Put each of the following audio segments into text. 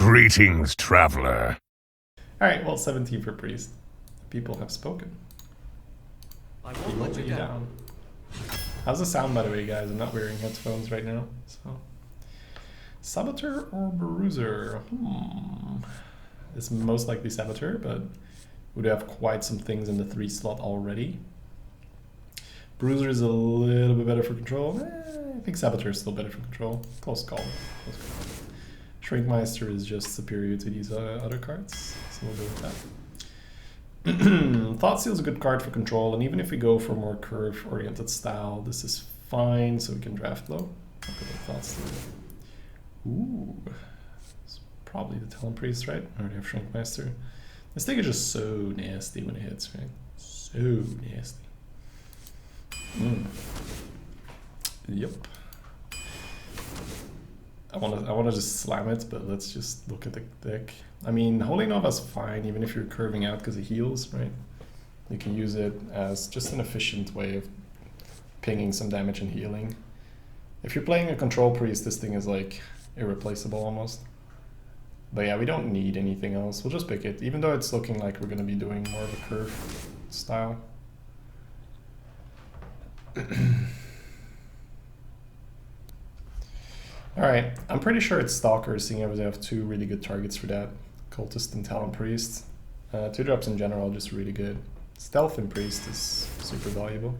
Greetings, traveler. Alright, well, 17 for priest. People have spoken. I won't let you down. How's the sound, by the way, guys? I'm not wearing headphones right now, so. Saboteur or Bruiser? It's most likely Saboteur, but we do have quite some things in the 3 slot already. Bruiser is a little bit better for control. I think Saboteur is still better for control. Close call. Close call. Shrinkmeister is just superior to these other cards, so we'll go with that. Thought Seal is a good card for control, and even if we go for more curve-oriented style, this is fine, so we can draft low. Look at the Thought Seal. Ooh, it's probably the Talon Priest, right? I already have Shrinkmeister. This thing is just so nasty when it hits, right? So nasty. Yep. I wanna just slam it, but let's just look at the deck. I mean, Holy Nova's fine, even if you're curving out because it heals, right? You can use it as just an efficient way of pinging some damage and healing. If you're playing a control priest, this thing is like irreplaceable almost. But yeah, we don't need anything else. We'll just pick it, even though it's looking like we're gonna be doing more of a curve style. Alright, I'm pretty sure it's Stalker, seeing as I have 2 really good targets for that. Cultist and Talon Priest. 2 drops in general are just really good. Stealth and Priest is super valuable.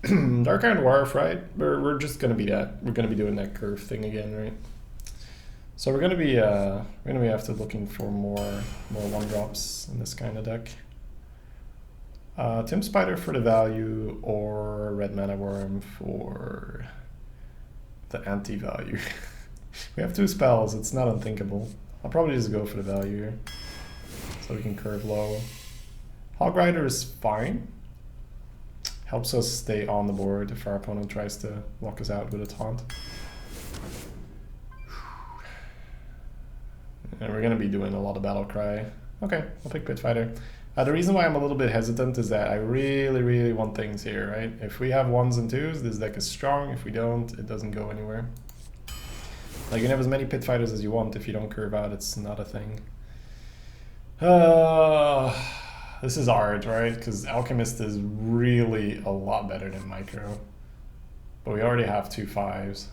Dark Iron Dwarf, right? We're just gonna be that. We're gonna be doing that curve thing again, right? So we're gonna be after looking for more 1-drops in this kind of deck. Tim Spider for the value, or Red Mana Worm for the anti-value. We have 2 spells, it's not unthinkable. I'll probably just go for the value here, so we can curve low. Hog Rider is fine. Helps us stay on the board if our opponent tries to lock us out with a taunt. And we're gonna be doing a lot of Battle Cry. Okay, I'll pick Pit Fighter. The reason why I'm a little bit hesitant is that I really want things here, right? If we have 1s and 2s, this deck is strong. If we don't, it doesn't go anywhere. Like, you can have as many Pit Fighters as you want. If you don't curve out, it's not a thing. This is art, right? Because Alchemist is really a lot better than Micro. But we already have 2 5s.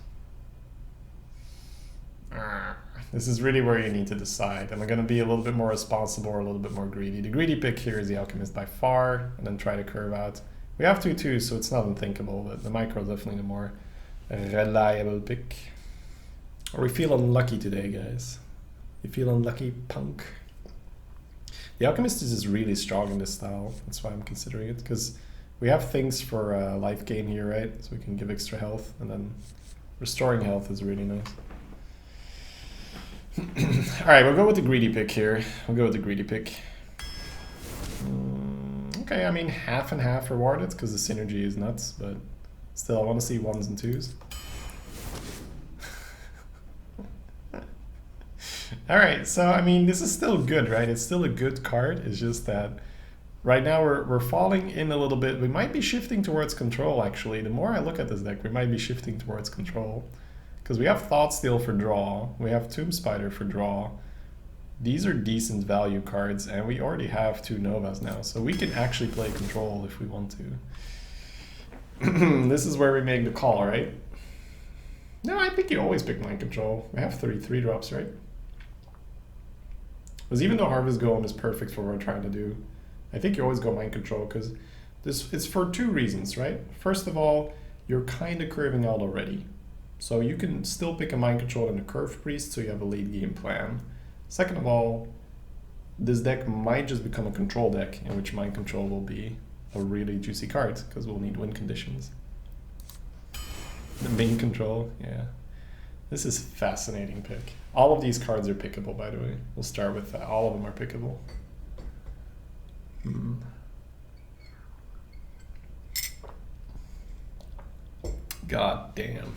This is really where you need to decide. Am I going to be a little bit more responsible or a little bit more greedy? The greedy pick here is the Alchemist by far, and then try to curve out. We have 2 2s, so it's not unthinkable, but the Micro is definitely the more reliable pick. Or we feel unlucky today, guys. You feel unlucky, punk? The Alchemist is just really strong in this style. That's why I'm considering it, because we have things for life gain here, right? So we can give extra health, and then restoring health is really nice. Alright, we'll go with the greedy pick here. We'll go with the greedy pick. Okay, I mean, half and half rewarded, because the synergy is nuts, but still, I want to see 1s and 2s. Alright, so, I mean, this is still good, right? It's still a good card. It's just that right now we're falling in a little bit. We might be shifting towards control, actually. The more I look at this deck, we might be shifting towards control. Because we have Thought Steal for draw, we have Tomb Spider for draw. These are decent value cards, and we already have 2 Novas now, so we can actually play control if we want to. This is where we make the call, right? No, I think you always pick Mind Control. We have 3 drops, right? Because even though Harvest Golem is perfect for what we're trying to do, I think you always go Mind Control, because it's for 2 reasons, right? First of all, you're kind of curving out already. So you can still pick a Mind Control and a Curve Priest, so you have a late game plan. Second of all, this deck might just become a control deck, in which Mind Control will be a really juicy card, because we'll need win conditions. The main control, yeah. This is a fascinating pick. All of these cards are pickable, by the way. We'll start with that. All of them are pickable. God damn.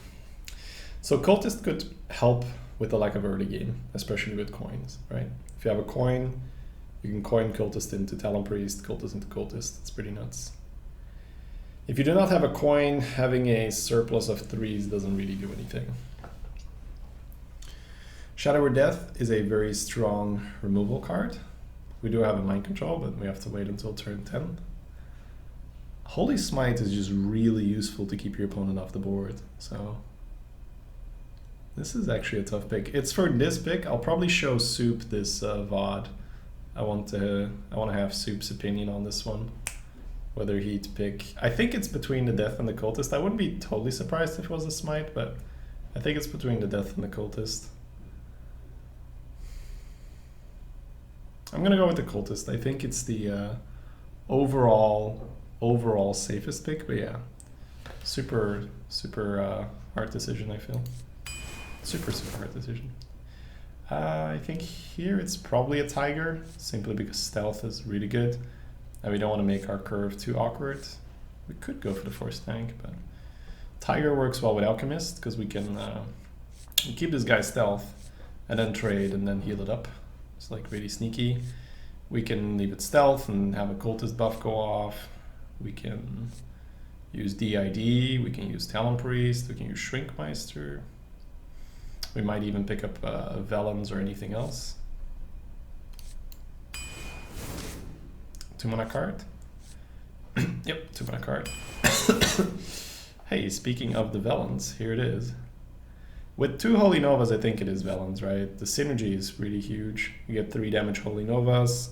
So Cultist could help with the lack of early game, especially with coins, right? If you have a coin, you can coin Cultist into Talon Priest, Cultist into Cultist. It's pretty nuts. If you do not have a coin, having a surplus of 3s doesn't really do anything. Shadow or Death is a very strong removal card. We do have a mind control, but we have to wait until turn 10. Holy Smite is just really useful to keep your opponent off the board, so this is actually a tough pick. It's for this pick. I'll probably show Soup this VOD. I want to have Soup's opinion on this one, whether he'd pick. I think it's between the Death and the Cultist. I wouldn't be totally surprised if it was a Smite, but I think it's between the Death and the Cultist. I'm gonna go with the Cultist. I think it's the overall safest pick, but yeah, super hard decision. I feel super hard decision. I think here it's probably a Tiger, simply because stealth is really good, and we don't want to make our curve too awkward. We could go for the Force Tank, but Tiger works well with Alchemist because we can keep this guy stealth and then trade and then heal it up. It's like really sneaky. We can leave it stealth and have a Cultist buff go off. We can use DID, we can use Talon Priest, we can use Shrinkmeister. We might even pick up Velens or anything else. 2-mana card. Yep, 2-mana card. Hey, speaking of the Velens, here it is. With 2 Holy Novas, I think it is Velens, right? The synergy is really huge. You get 3 damage Holy Novas.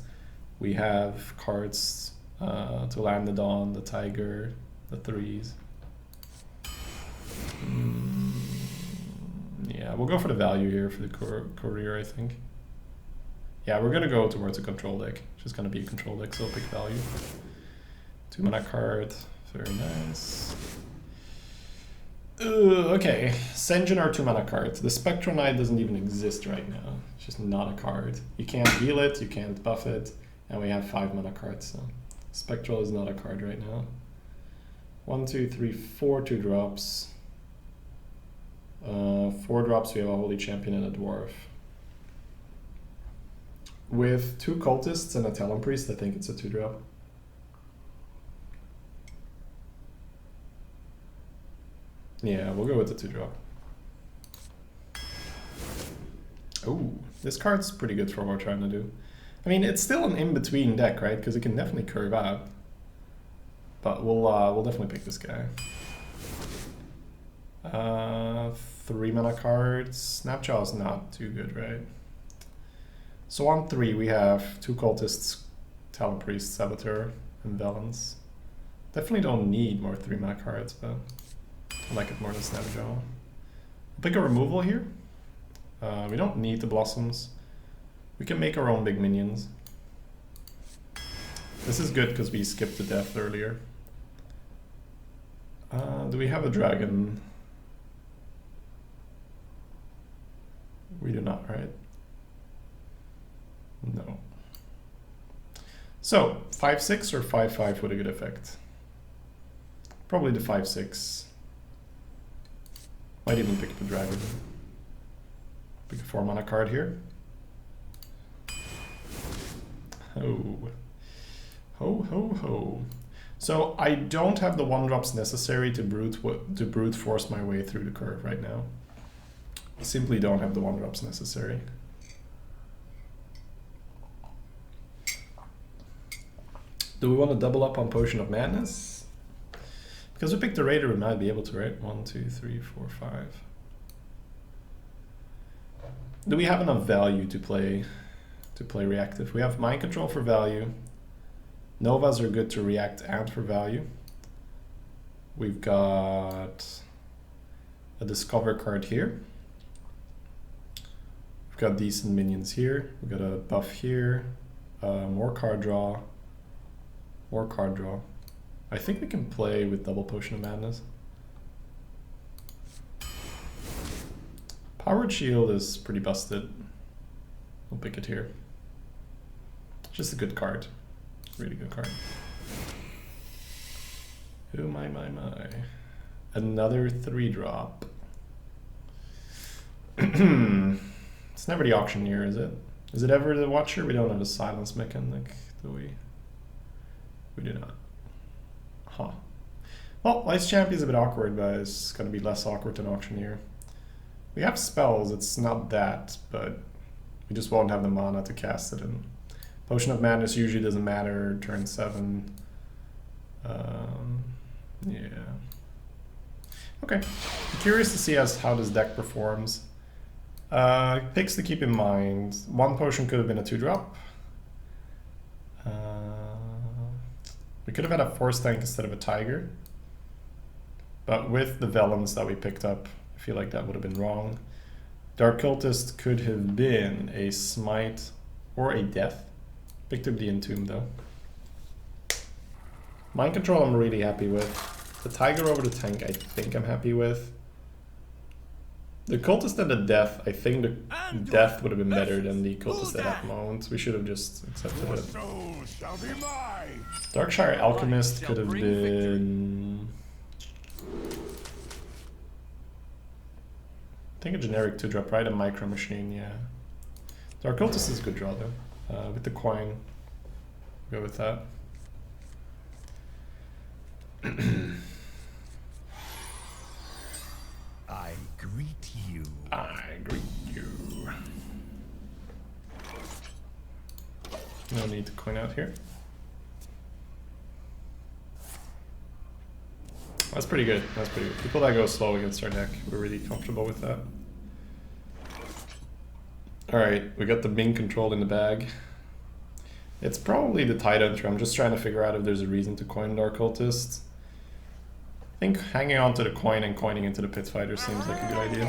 We have cards to land the Dawn, the Tiger, the 3s. Yeah, we'll go for the value here for the Courier, I think. Yeah, we're gonna go towards a control deck. It's just gonna be a control deck, so I'll pick value. 2-mana card, very nice. Okay, Sen'jin our 2-mana card. The Spectral Knight doesn't even exist right now. It's just not a card. You can't heal it, you can't buff it, and we have 5-mana cards, so Spectral is not a card right now. 1, 2, 3, 4 2-drops. 4 drops, we have a Holy Champion and a Dwarf. With 2 Cultists and a Talon Priest, I think it's a 2-drop. Yeah, we'll go with the 2-drop. Oh, this card's pretty good for what we're trying to do. I mean, it's still an in-between deck, right? Because it can definitely curve out. But we'll definitely pick this guy. 3-mana cards. Snapjaw is not too good, right? So on 3 we have 2 Cultists, Talon Priest, Saboteur, and Velens. Definitely don't need more 3-mana cards, but I like it more than Snapjaw. I'll pick a removal here. We don't need the Blossoms. We can make our own big minions. This is good because we skipped the death earlier. Do we have a dragon? We do not, right? No. So, 5/6 or 5/5 with a good effect? Probably the 5/6. Might even pick up a dragon. Pick a 4-mana card here. Ho. Ho, ho, ho. So I don't have the 1-drops necessary to brute force my way through the curve right now. I simply don't have the 1-drops necessary. Do we want to double up on Potion of Madness? Because we picked the Raider, we might be able to, right? 1, 2, 3, 4, 5. Do we have enough value to play reactive? We have Mind Control for value. Novas are good to react and for value. We've got a Discover card here. We've got decent minions here. We've got a buff here. More card draw. More card draw. I think we can play with double Potion of Madness. Powered Shield is pretty busted. We'll pick it here. Just a good card. Really good card. Oh my. Another 3-drop. It's never the Auctioneer, is it? Is it ever the Watcher? We don't have a silence mechanic, do we? We do not. Huh. Well, Ice Champion is a bit awkward, but it's going to be less awkward than Auctioneer. We have spells, it's not that, but we just won't have the mana to cast it in. Potion of Madness usually doesn't matter, turn 7. Yeah. Okay, I'm curious to see how this deck performs. Picks to keep in mind. One potion could have been a 2-drop. We could have had a Force Tank instead of a Tiger. But with the Vellums that we picked up, I feel like that would have been wrong. Dark Cultist could have been a Smite or a Death. Picked up the Entomb though. Mind Control I'm really happy with. The Tiger over the Tank I think I'm happy with. The Cultist and the Death, I think the Death would have been better than the Cultist at that moment. We should have just accepted it. Darkshire Alchemist could have been... I think a generic 2-drop, right? A Micro Machine, yeah. Dark Cultist is a good draw though. With the coin, go with that. I greet you. I greet you. No need to coin out here. That's pretty good. That's pretty good. People that go slow against our deck, we're really comfortable with that. Alright, we got the Bing Control in the bag. It's probably the Tide Hunter. I'm just trying to figure out if there's a reason to coin Dark Cultist. I think hanging on to the coin and coining into the Pit Fighter seems like a good idea.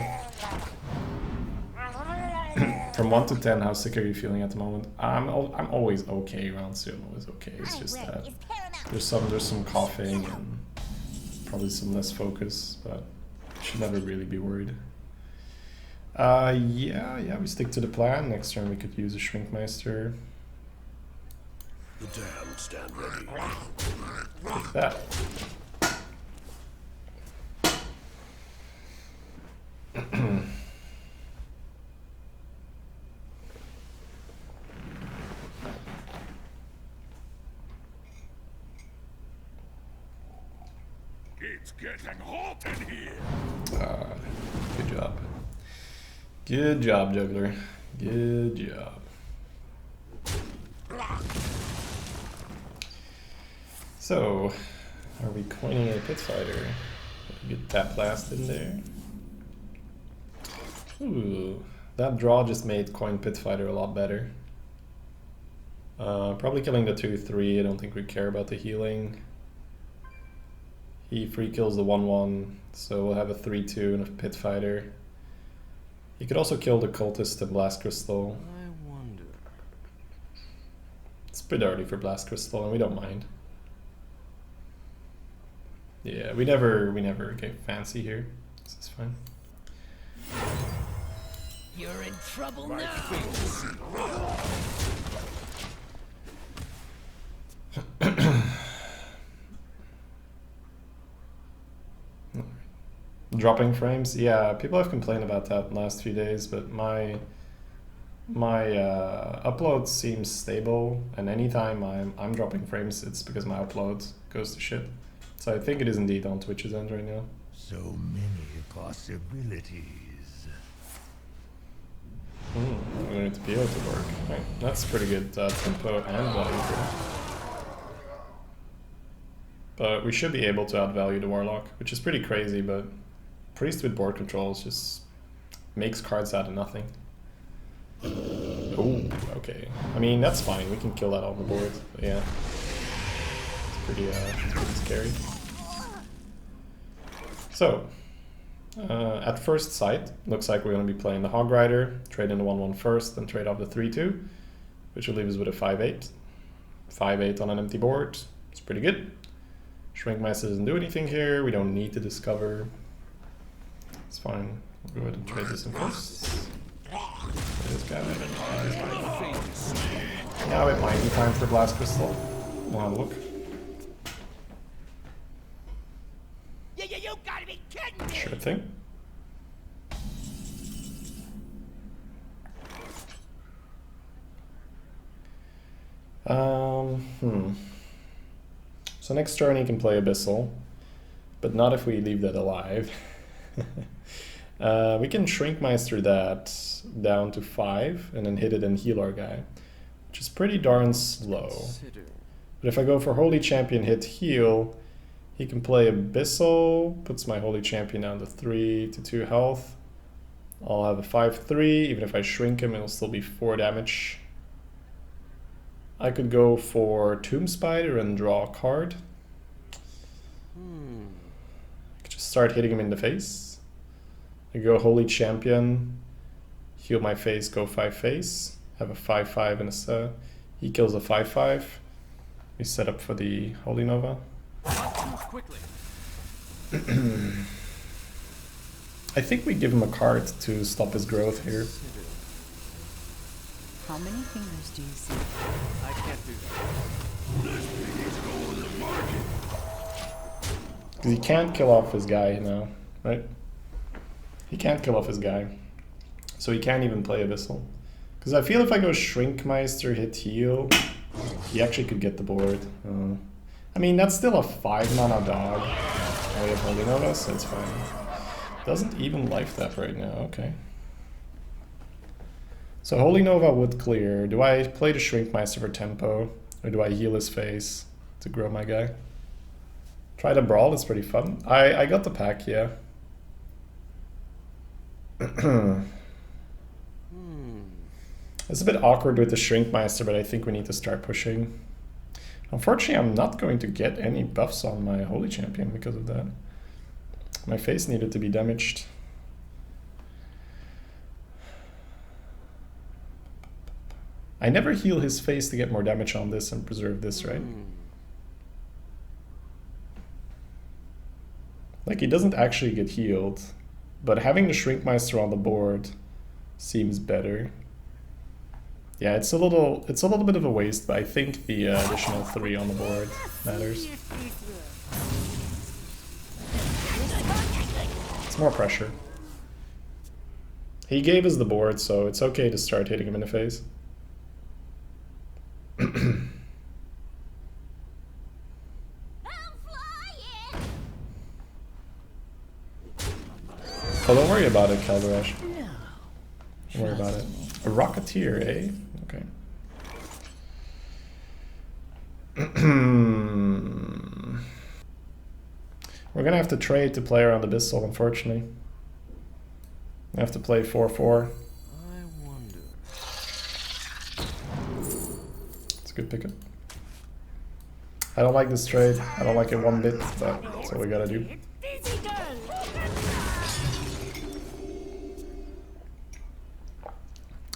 From 1 to 10, how sick are you feeling at the moment? I'm always okay around 2. I'm always okay. It's just that there's some coughing and probably some less focus, but should never really be worried. Yeah, we stick to the plan. Next turn we could use a Shrinkmeister. The damned stand ready. Take that. It's getting hot in here. Good job. Good job, Juggler. Good job. So, are we coining a Pit Fighter? Get that blast in there. Ooh, that draw just made coin Pit Fighter a lot better. Probably killing the 2/3. I don't think we care about the healing. He free kills the 1/1, so we'll have a 3/2 and a Pit Fighter. He could also kill the Cultist and Blast Crystal. I wonder. It's pretty early for Blast Crystal, and we don't mind. Yeah, we never get fancy here. This is fine. You're in trouble now. Dropping frames, yeah, people have complained about that in the last few days, but my upload seems stable, and anytime I'm dropping frames, it's because my upload goes to shit. So I think it is indeed on Twitch's end right now. So many possibilities. We need to be able to work. Right. That's pretty good tempo and value. But we should be able to outvalue the Warlock, which is pretty crazy, but Priest with board controls just makes cards out of nothing. Oh, okay. I mean, that's fine. We can kill that on the board. But yeah. It's pretty scary. So, at first sight, looks like we're going to be playing the Hog Rider, trade in the 1/1 first, and trade off the 3/2, which will leave us with a 5/8. 5/8 on an empty board. It's pretty good. Shrinkmeister doesn't do anything here. We don't need to discover. It's fine. We'll go ahead and trade this in first. This guy. Now it might be time for Blast Crystal. We'll have a look. You gotta be kidding me! Sure thing. So next turn he can play Abyssal, but not if we leave that alive. We can Shrinkmeister that down to 5 and then hit it and heal our guy, which is pretty darn slow. But if I go for Holy Champion hit heal, he can play Abyssal, puts my Holy Champion down to 3 to 2 health. I'll have a 5-3, even if I shrink him it'll still be 4 damage. I could go for Tomb Spider and draw a card. I could just start hitting him in the face. I go Holy Champion, heal my face, go 5 face, have a 5-5 and a he kills a 5-5. We set up for the Holy Nova. I think we give him a card to stop his growth here. How many fingers do you see? I can't do that. Because he can't kill off his guy now, right? He can't kill off his guy. So he can't even play Abyssal. Because I feel if I go Shrinkmeister, hit heal, he actually could get the board. I mean, that's still a 5-mana dog. Oh, we have Holy Nova, so it's fine. Doesn't even life that right now, okay. So Holy Nova would clear. Do I play the Shrinkmeister for tempo? Or do I heal his face to grow my guy? Try to brawl, it's pretty fun. I got the pack, yeah. It's a bit awkward with the Shrinkmeister, but I think we need to start pushing. Unfortunately, I'm not going to get any buffs on my Holy Champion because of that. My face needed to be damaged. I never heal his face to get more damage on this and preserve this, right? Like, he doesn't actually get healed, but having the Shrinkmeister on the board seems better. Yeah, it's a little bit of a waste, but I think the additional 3 on the board matters. It's more pressure. He gave us the board, so it's okay to start hitting him in the face. Oh, don't worry about it, Calvarash. Don't worry about it. A Rocketeer, eh? Okay. We're gonna have to trade to play around Abyssal, unfortunately. I have to play 4-4. I wonder. It's a good pickup. I don't like this trade. I don't like it one bit, but that's what we gotta do.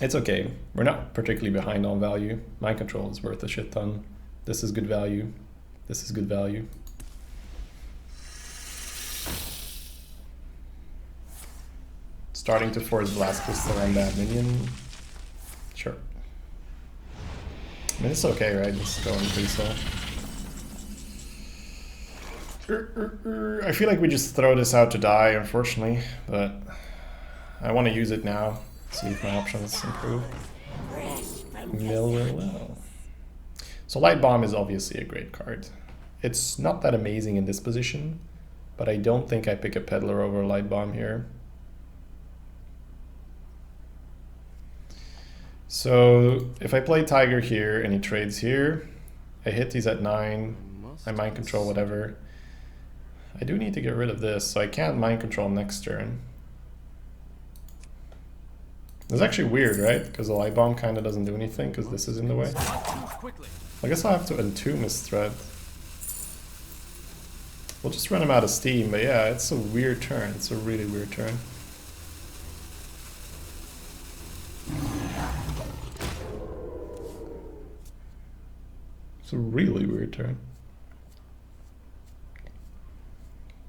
It's okay. We're not particularly behind on value. Mind control is worth a shit ton. This is good value. This is good value. Starting to force Blast Crystal on that minion. Sure. I mean, it's okay, right? It's going pretty slow. I feel like we just throw this out to die, unfortunately, but I want to use it now. See if my options improve. Well. So Light Bomb is obviously a great card. It's not that amazing in this position, but I don't think I pick a Peddler over Light Bomb here. So if I play Tiger here and he trades here, I hit, he's at 9, I mind control whatever. I do need to get rid of this, so I can't mind control next turn. It's actually weird, right? Because the Light Bomb kind of doesn't do anything because this is in the way. I guess I'll have to entomb his threat. We'll just run him out of steam, but yeah, it's a weird turn. It's a really weird turn. It's a really weird turn.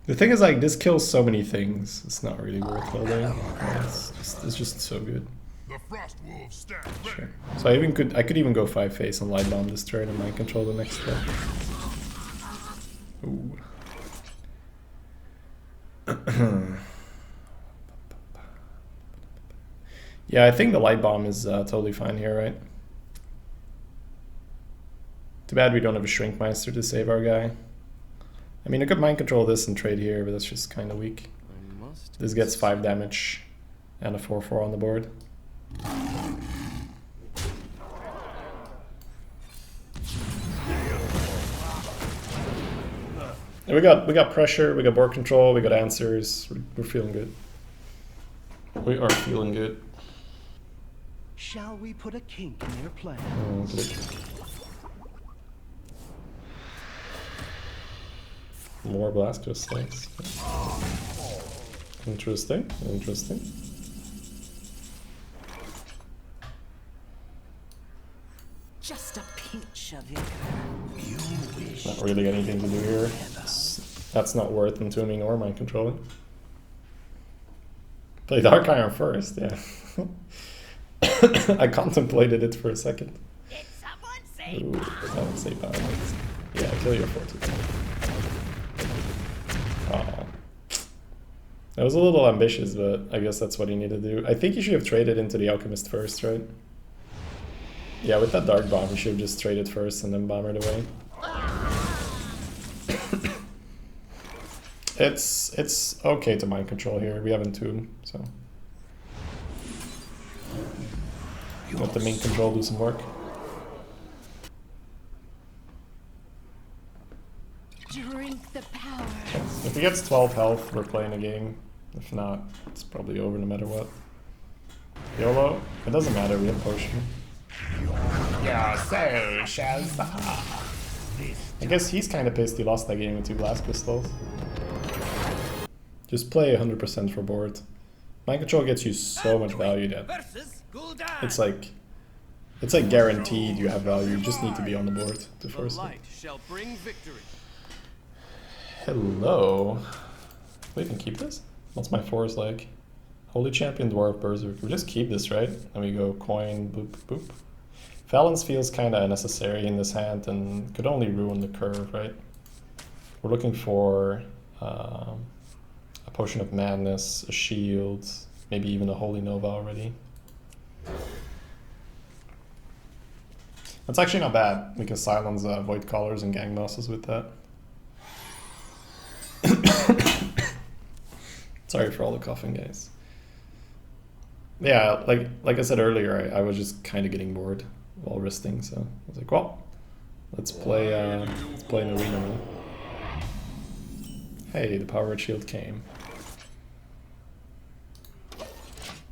The thing is, like, this kills so many things. It's not really worth holding. Yeah, it's just so good. The Frost Wolves stand ready. Sure. So I could even go 5 face and Light Bomb this turn and mind control the next turn. Ooh. Yeah, I think the Light Bomb is totally fine here, right? Too bad we don't have a Shrinkmeister to save our guy. I mean, I could mind control this and trade here, but that's just kind of weak. I must This gets 5 damage and a 4/4 on the board. And we got pressure, we got board control, we got answers. We're feeling good. We are feeling good. Shall we put a kink in their plan? More Blastoise, thanks. Interesting, interesting. Just a pinch of it. Not really anything to do here. That's not worth entombing or mind controlling. Play Dark Iron first, yeah. I contemplated it for a second. Did someone say Ooh, I would say power. Yeah, kill your 4/2. Oh. That was a little ambitious, but I guess that's what you need to do. I think you should have traded into the Alchemist first, right? Yeah, with that Dark Bomb, you should have just traded first and then bombered away. It's okay to mind control here. We have Entomb, so let the main control do some work. Drink the power. If he gets 12 health, we're playing a game. If not, it's probably over no matter what. YOLO? It doesn't matter, we have potion. Yeah, so Shazza. I guess he's kind of pissed he lost that game with 2 blast crystals. Just play 100% for board. Mind control gets you so much value that it's like guaranteed you have value. You just need to be on the board to force it. Shall bring victory. Hello. We can keep this? What's my 4s like? Holy Champion, Dwarf, Berserk. We just keep this, right? And we go coin, boop, boop. Valence feels kind of unnecessary in this hand and could only ruin the curve, right? We're looking for a Potion of Madness, a Shield, maybe even a Holy Nova already. That's actually not bad. We can silence Void Callers and Gang Bosses with that. Sorry for all the coughing, guys. Yeah, like I said earlier, I was just kind of getting bored while resting, so I was like, well, let's play an arena now. Hey, the Power Shield came.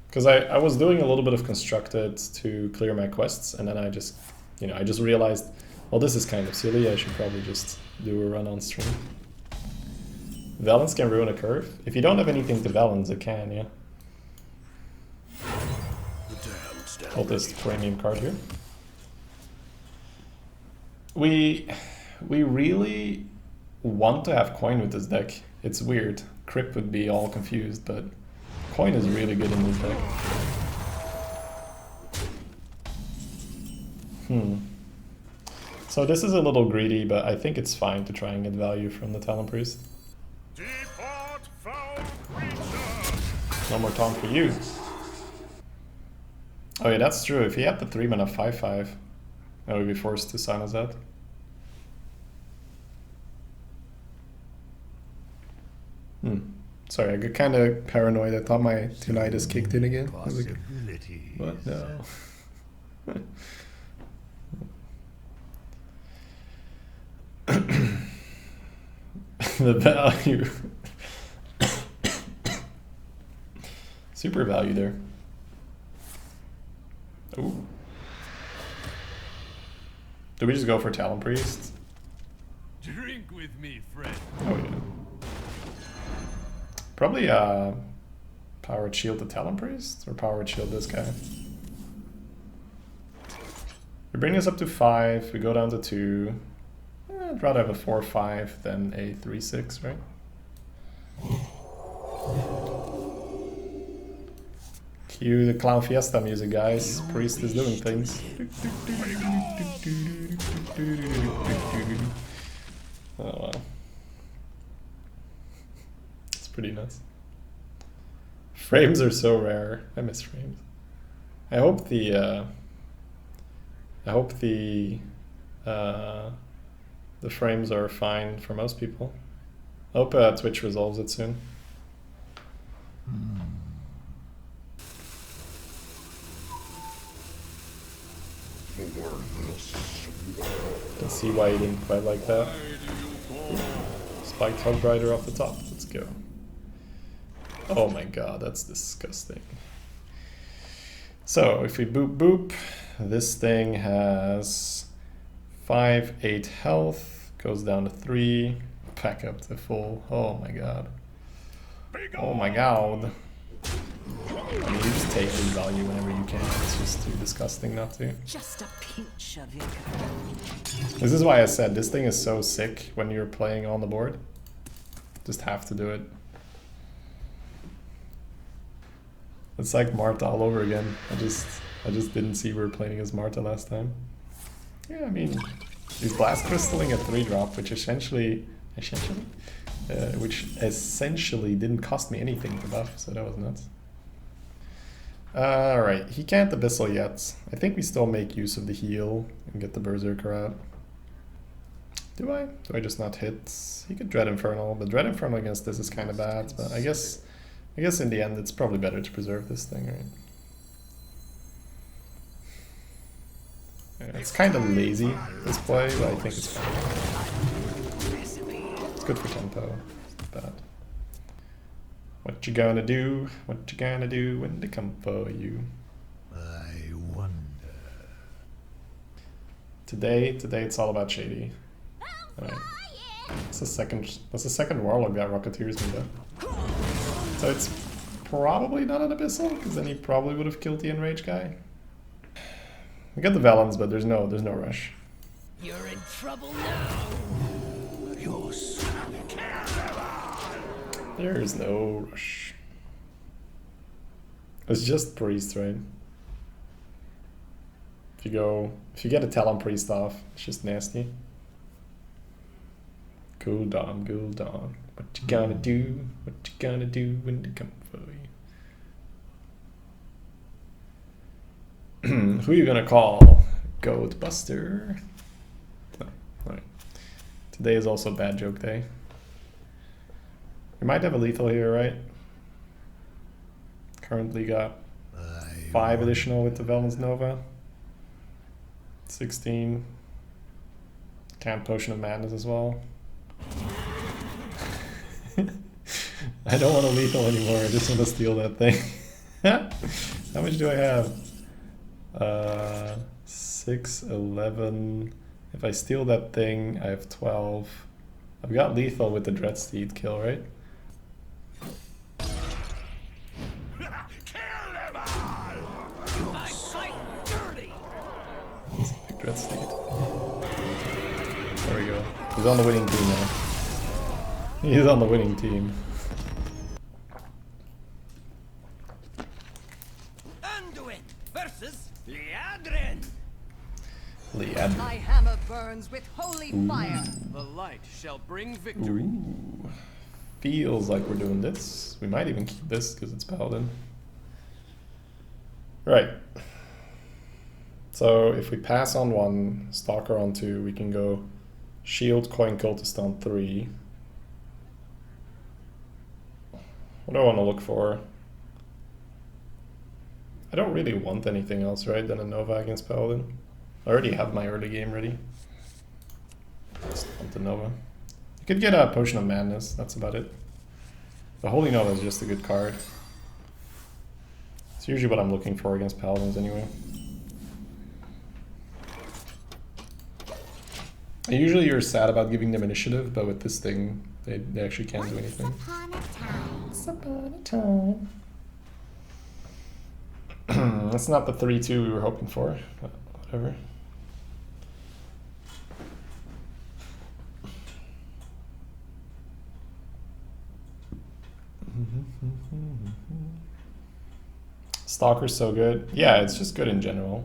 Because I was doing a little bit of Constructed to clear my quests, and then I just realized, well, this is kind of silly, I should probably just do a run on stream. Valence can ruin a curve. If you don't have anything to Valence, it can, yeah. Hold this premium card here. We really want to have coin with this deck. It's weird. Crypt would be all confused, but coin is really good in this deck. So this is a little greedy, but I think it's fine to try and get value from the Talon Priest. Depart, foul creature! No more taunt for you. Oh yeah, that's true. If he had the 3-mana 5/5, I would be forced to silence that. Sorry, I got kind of paranoid. I thought my tinnitus kicked in again. I was like, but no. The value. Super value there. Ooh. Do we just go for Talon Priest? Drink with me, friend. Oh yeah. Probably Powered Shield the Talon Priest, or Powered Shield this guy. We bring this up to 5, we go down to 2. I'd rather have a 4/5 than a 3/6, right? Cue the Clown Fiesta music, guys. Priest is doing things. Oh wow. It's pretty nuts. Frames are so rare. I miss frames. I hope the frames are fine for most people. I hope Twitch resolves it soon. Can see why you didn't quite like that. Spiked Hog Rider off the top. Let's go. Oh my god, that's disgusting. So if we boop boop, this thing has 5-8 health, goes down to 3, back up to full. Oh my god. Oh my god. I mean, you just take the value whenever you can. It's just too disgusting not to. Just a pinch of your courage. This is why I said this thing is so sick when you're playing on the board. Just have to do it. It's like Marta all over again. I just didn't see we were playing as Marta last time. Yeah, I mean, he's Blast Crystaling a 3-drop, which essentially didn't cost me anything to buff, so that was nuts. Alright, he can't Abyssal yet. I think we still make use of the heal and get the Berserker out. Do I? Do I just not hit? He could Dread Infernal, but Dread Infernal against this is kind of bad, but I guess in the end it's probably better to preserve this thing, right? Yeah, it's kind of lazy, this play, but I think it's fine. It's good for tempo. It's not bad. What you gonna do? What you gonna do when they come for you? I wonder. Today it's all about Shady. Alright. That's the second Warlock that Rocketeers me though. So it's probably not an Abyssal, because then he probably would have killed the Enraged guy. We got the Valens, but there's no rush. You're in trouble now. You're There is no rush. It's just Priest, right? If you get a Talon Priest off, it's just nasty. Gul'dan, Gul'dan. What you gonna do? What you gonna do when they come for you? Who are you gonna call? Goat Buster? No, alright. Today is also bad joke day. We might have a lethal here, right? Currently got 5 additional with the Veln's Nova. 16. Can't Potion of Madness as well. I don't want a lethal anymore, I just want to steal that thing. How much do I have? 6, 11. If I steal that thing, I have 12. I've got lethal with the Dreadsteed kill, right? Dreadsteed. There we go. He's on the winning team now. He's on the winning team. Anduin versus Liadrin. Liad. My hammer burns with holy fire. The light shall bring victory. Ooh. Feels like we're doing this. We might even keep this because it's Paladin. Right. So if we pass on 1, Stalker on 2, we can go Shield, Coin Cultist on 3. What do I want to look for? I don't really want anything else, right, than a Nova against Paladin. I already have my early game ready. Just want the Nova. You could get a Potion of Madness, that's about it. The Holy Nova is just a good card. It's usually what I'm looking for against Paladins anyway. And usually you're sad about giving them initiative, but with this thing, they actually can't do anything. Once upon a time. That's not the 3-2 we were hoping for, but whatever. Stalker's so good. Yeah, it's just good in general.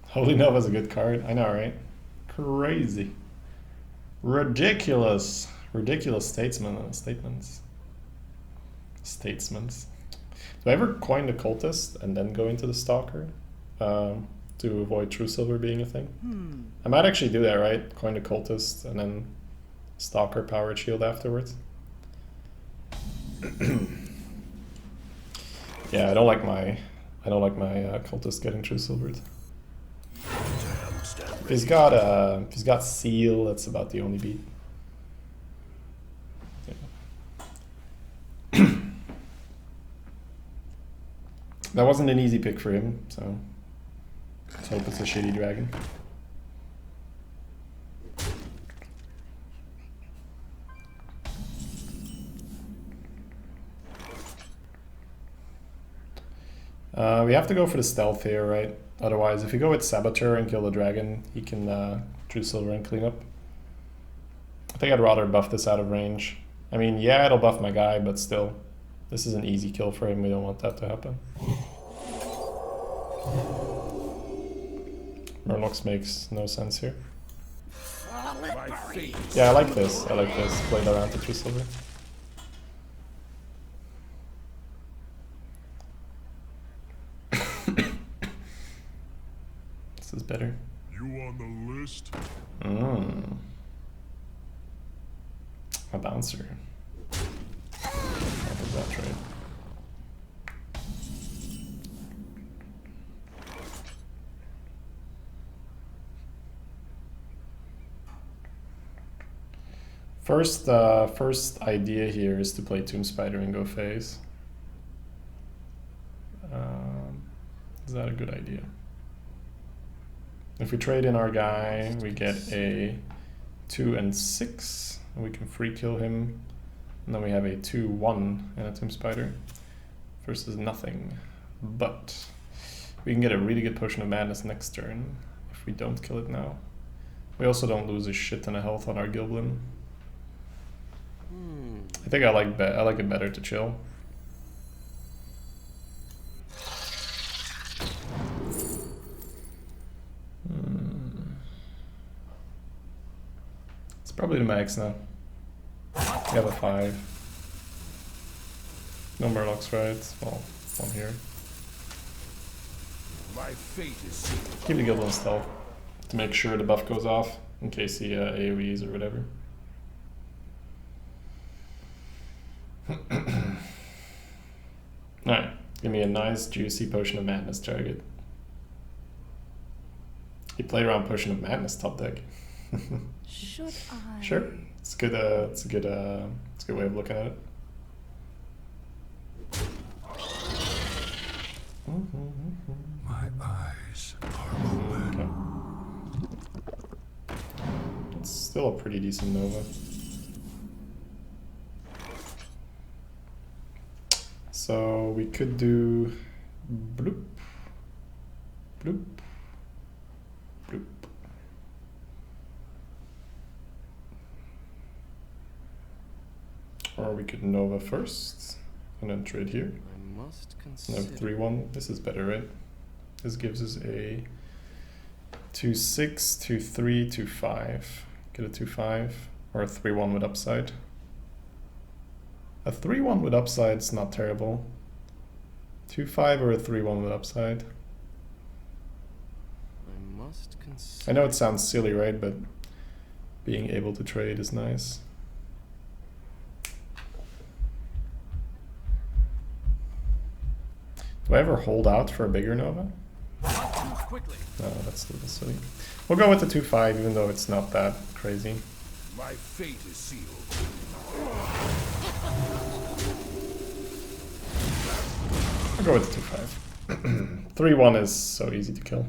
Holy Nova's a good card. I know, right? Crazy. Ridiculous. Ridiculous statements. Do I ever coin the Cultist and then go into the Stalker to avoid True Silver being a thing? I might actually do that, right? Coin the Cultist and then Stalker Powered Shield afterwards. Yeah, I don't like my cultist getting true silvered. If he's got seal, that's about the only beat. Yeah. That wasn't an easy pick for him, so let's hope it's a shitty dragon. We have to go for the stealth here, right? Otherwise, if you go with Saboteur and kill the dragon, he can true silver and clean up. I think I'd rather buff this out of range. I mean, yeah, it'll buff my guy, but still, this is an easy kill for him. We don't want that to happen. Murlocs makes no sense here. Yeah, I like this. I like this. Played around to true silver. This is better. You on the list? A bouncer. How does that trade? First idea here is to play Tomb Spider and go phase. Is that a good idea? If we trade in our guy, we get a 2 and 6, and we can free kill him. And then we have a 2-1 and a Tomb Spider versus nothing. But we can get a really good Potion of Madness next turn if we don't kill it now. We also don't lose a shit ton of health on our Gilblin. I think I like it better to chill. It's probably the max now. We have a 5. No Murlocs, right? Well, one here. My fate is sealed. Keep the Gilblin stealth to make sure the buff goes off in case he AoEs or whatever. Alright, give me a nice juicy Potion of Madness target. You play around Potion of Madness top deck. Should I? Sure, it's good. It's a good way of looking at it. My eyes are open. Okay. It's still a pretty decent Nova. So we could do bloop, bloop, bloop. Or we could Nova first and then trade here. I must No, consider. 3-1. This is better, right? This gives us a 2-6, 2-3, 2-5. Get a 2-5 or a 3-1 with upside. A 3-1 with upside is not terrible. 2-5 or a 3-1 with upside. I must consider. I know it sounds silly, right? But being able to trade is nice. Do I ever hold out for a bigger Nova? Quickly. No, that's a little silly. We'll go with the 2-5, even though it's not that crazy. My fate is sealed. I'll go with the 2-5. 3-1 is so easy to kill.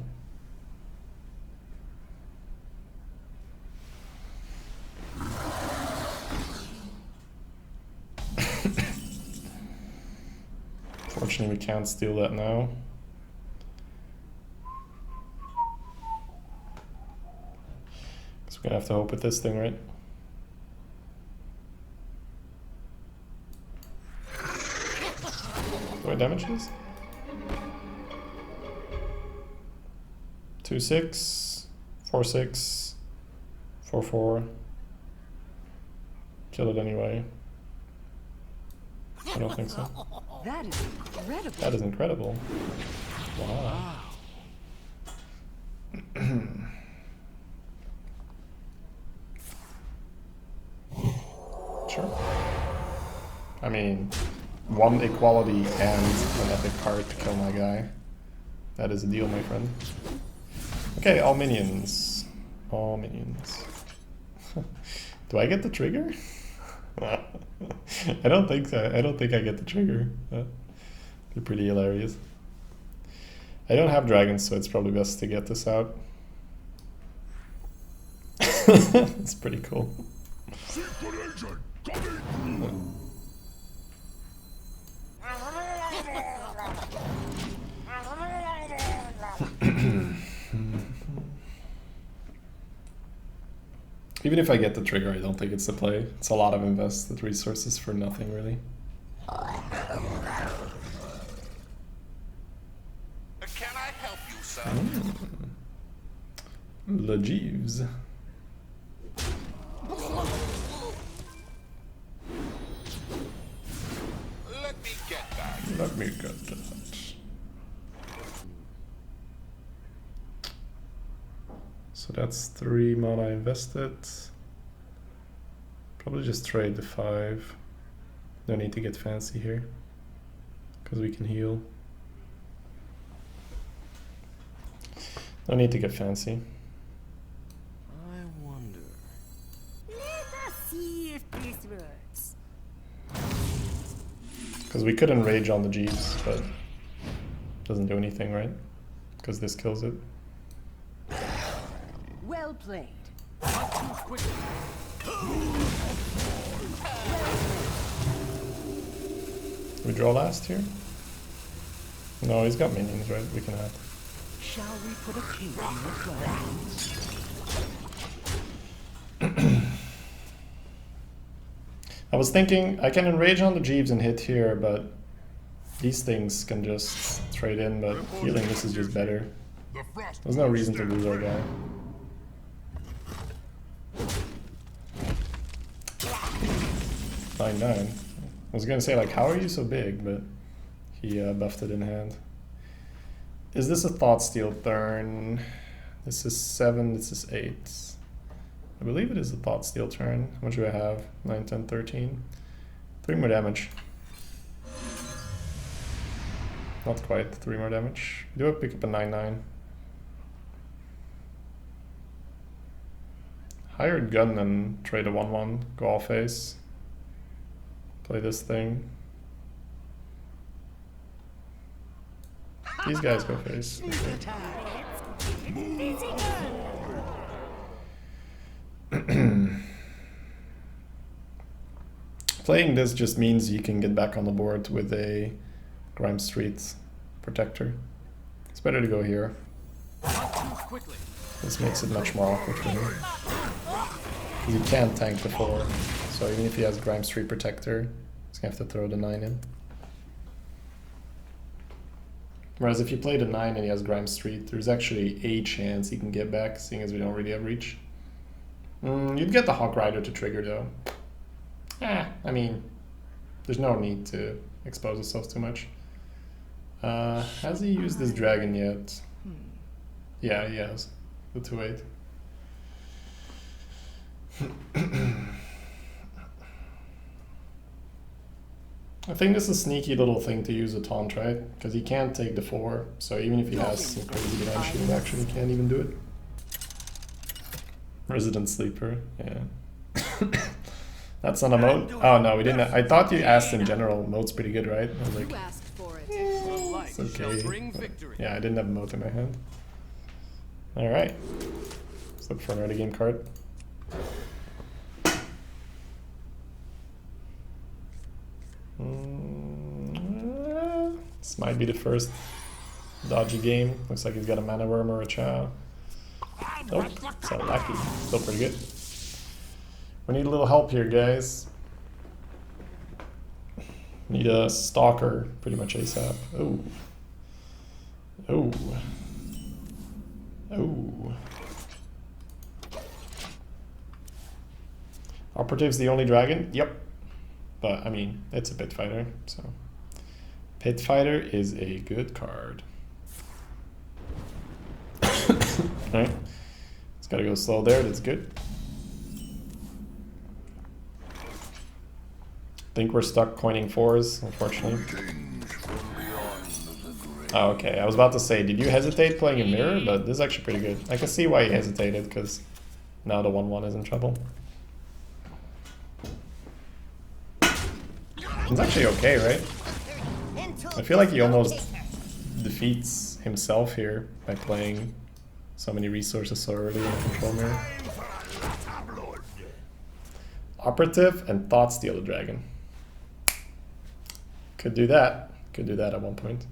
Fortunately, we can't steal that now. Because we're gonna have to hope with this thing, right? Do I damage this? 2-6, 4-6, 4-4. Kill it anyway. I don't think so. That is incredible. That is incredible. Wow. Sure. I mean, 1 equality and an epic card to kill my guy. That is a deal, my friend. Okay, all minions. All minions. Do I get the trigger? I don't think so. I don't think I get the trigger. That'd be pretty hilarious. I don't have dragons, so it's probably best to get this out. It's pretty cool. Even if I get the trigger, I don't think it's the play. It's a lot of invested resources for nothing, really. Can I help you, sir? Le Jeeves. Let me get that. Let me get that. So that's 3 mana invested. Probably just trade the 5. No need to get fancy here, because we can heal. No need to get fancy. I wonder. Let us see if this works. Because we could enrage on the Jeeves, but doesn't do anything, right? Because this kills it. Well played. Not too quickly. We draw last here? No, he's got minions, right? We can have. Shall we put a kink in your plan? I was thinking I can enrage on the Jeeves and hit here, but these things can just trade in, but healing this is just better. The frost. There's no reason to lose our guy. Nine. I was gonna say, like, how are you so big, but he buffed it in hand. Is this a Thought Steal turn? This is 7, this is 8. I believe it is a Thought Steal turn. How much do I have? 9, 10, 13. 3 more damage. Not quite, 3 more damage. Do I pick up a 9/9? Hired gun and trade a 1/1, go all face. Play this thing. These guys go face. Playing this just means you can get back on the board with a Grime Street protector. It's better to go here. Not too quickly. This makes it much more awkward for him. Because he can't tank the 4. So even if he has Grime Street protector, he's gonna have to throw the 9 in. Whereas if you play the 9 and he has Grime Street, there's actually a chance he can get back, seeing as we don't really have reach. You'd get the Hawk Rider to trigger though. I mean, there's no need to expose yourself too much. Has he used this dragon yet? Yeah, he has. The 2/8. I think this is a sneaky little thing to use a taunt, right? Because he can't take the 4, so even if he has some crazy damage, he actually can't even do it. Resident Sleeper, yeah. That's not a mode? Oh no, we didn't. I thought you asked in general. Mode's pretty good, right? I was like, You asked for it. it's okay. Bring victory. Yeah, I didn't have a mode in my hand. Alright. Let's look for an early game card. This might be the first dodgy game. Looks like he's got a Mana Worm or a Chow. Nope, it's a Lackey. Still pretty good. We need a little help here, guys. Need a Stalker pretty much ASAP. Oh. Oh. Oh. Operative's the only dragon? Yep. But, I mean, it's a Pit Fighter, so... Pit Fighter is a good card. Alright. It's gotta go slow there, that's good. think we're stuck coining 4s, unfortunately. Oh, okay. I was about to say, did you hesitate playing a mirror? But this is actually pretty good. I can see why you hesitated, because now the 1-1 is in trouble. It's actually okay, right? I feel like he almost defeats himself here by playing so many resources so early in the control mirror. Operative and Thought Steal the Dragon. Could do that. Could do that at one point.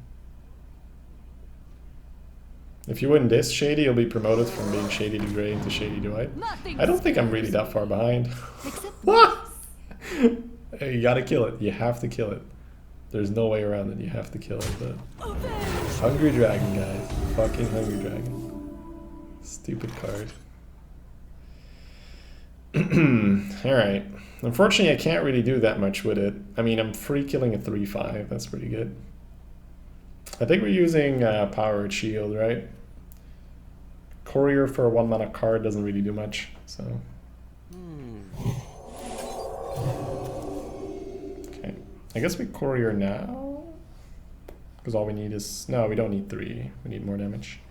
If you win this, Shady, you'll be promoted from being Shady to Grey into Shady to White. I don't think I'm really that far behind. You gotta kill it. You have to kill it. There's no way around it. You have to kill it. But Hungry Dragon, guys. Fucking Hungry Dragon. Stupid card. Alright. Unfortunately, I can't really do that much with it. I mean, I'm free killing a 3-5. That's pretty good. I think we're using Powered Shield, right? Courier for a 1-mana card doesn't really do much, so... Okay. I guess we Courier now? Because all we need is... No, we don't need 3. We need more damage.